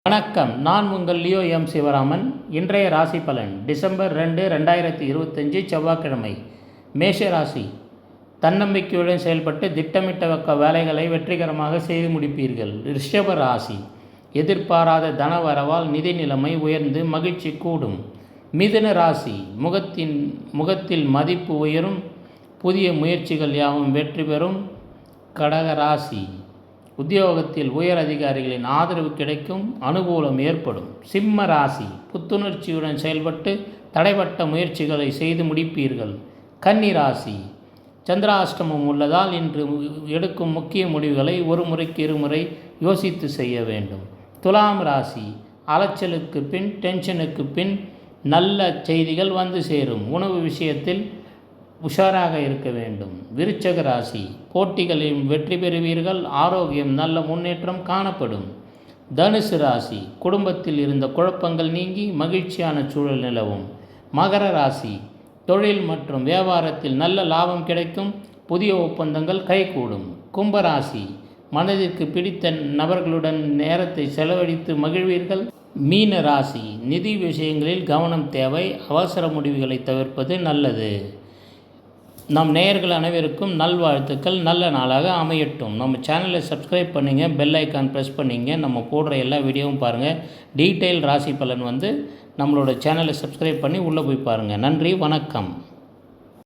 வணக்கம். நான் உங்கள் லியோ எம் சிவராமன். இன்றைய ராசி பலன் டிசம்பர் 2, 2025 செவ்வாய்க்கிழமை. மேஷ ராசி. தன்னம்பிக்கையுடன் செயல்பட்டு திட்டமிட்ட வேலைகளை வெற்றிகரமாக செய்து முடிப்பீர்கள். ரிஷப ராசி. எதிர்பாராத தன வரவால் நிதி நிலைமை உயர்ந்து மகிழ்ச்சி கூடும். மிதுன ராசி. முகத்தில் மதிப்பு உயரும். புதிய முயற்சிகள் யாவும் வெற்றி பெறும். கடக ராசி. உத்தியோகத்தில் உயர் அதிகாரிகளின் ஆதரவு கிடைக்கும். அனுகூலம் ஏற்படும். சிம்ம ராசி. புத்துணர்ச்சியுடன் செயல்பட்டு தடைப்பட்ட முயற்சிகளை செய்து முடிப்பீர்கள். கன்னி ராசி. சந்திராஷ்டமம் உள்ளதால் இன்று எடுக்கும் முக்கிய முடிவுகளை ஒரு முறைக்கு இருமுறை யோசித்து செய்ய வேண்டும். துலாம் ராசி. அலைச்சலுக்கு பின் டென்ஷனுக்கு பின் நல்ல செய்திகள் வந்து சேரும். உணவு விஷயத்தில் உஷாராக இருக்க வேண்டும். விருச்சக ராசி. போட்டிகளில் வெற்றி பெறுவீர்கள். ஆரோக்கியம் நல்ல முன்னேற்றம் காணப்படும். தனுசு ராசி. குடும்பத்தில் இருந்த குழப்பங்கள் நீங்கி மகிழ்ச்சியான சூழல் நிலவும். மகர ராசி. தொழில் மற்றும் வியாபாரத்தில் நல்ல லாபம் கிடைக்கும். புதிய ஒப்பந்தங்கள் கைகூடும். கும்பராசி. மனதிற்கு பிடித்த நபர்களுடன் நேரத்தை செலவழித்து மகிழ்வீர்கள். மீன ராசி. நிதி விஷயங்களில் கவனம் தேவை. அவசர முடிவுகளை தவிர்ப்பது நல்லது. நம் நேயர்கள் அனைவருக்கும் நல்வாழ்த்துக்கள். நல்ல நாளாக அமையட்டும். நம்ம சேனலை சப்ஸ்கிரைப் பண்ணுங்கள், பெல் ஐக்கான் ப்ரெஸ் பண்ணிங்க. நம்ம போடுற எல்லா வீடியோவும் பாருங்கள். டீட்டெயில் ராசி பலன் நம்மளோட சேனலை சப்ஸ்கிரைப் பண்ணி உள்ளே போய் பாருங்கள். நன்றி, வணக்கம்.